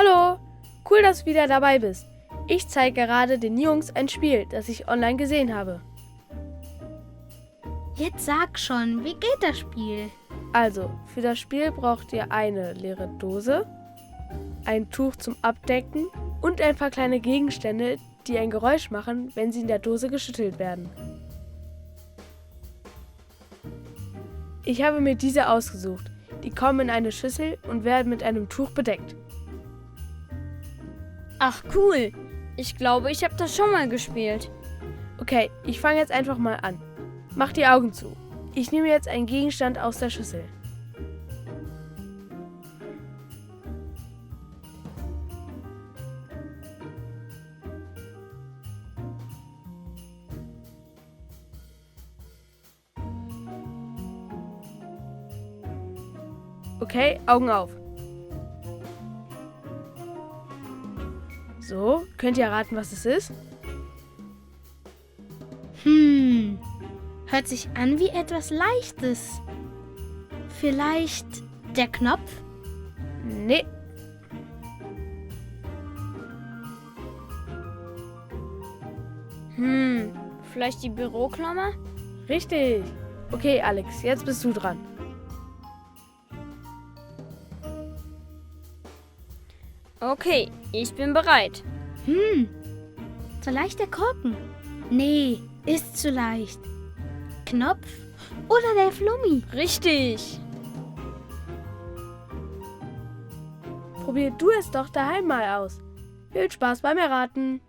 Hallo, cool, dass du wieder dabei bist. Ich zeige gerade den Jungs ein Spiel, das ich online gesehen habe. Jetzt sag schon, wie geht das Spiel? Also, für das Spiel braucht ihr eine leere Dose, ein Tuch zum Abdecken und ein paar kleine Gegenstände, die ein Geräusch machen, wenn sie in der Dose geschüttelt werden. Ich habe mir diese ausgesucht. Die kommen in eine Schüssel und werden mit einem Tuch bedeckt. Ach cool, ich glaube, ich habe das schon mal gespielt. Okay, ich fange jetzt einfach mal an. Mach die Augen zu. Ich nehme jetzt einen Gegenstand aus der Schüssel. Okay, Augen auf. So, könnt ihr erraten, was es ist? Hört sich an wie etwas Leichtes. Vielleicht der Knopf? Nee, Vielleicht die Büroklammer? richtig. Okay, Alex, jetzt bist du dran. Okay, ich bin bereit. So leicht der Korken? Nee, ist zu leicht. Knopf oder der Flummi? Richtig. Probier du es doch daheim mal aus. Viel Spaß beim Erraten.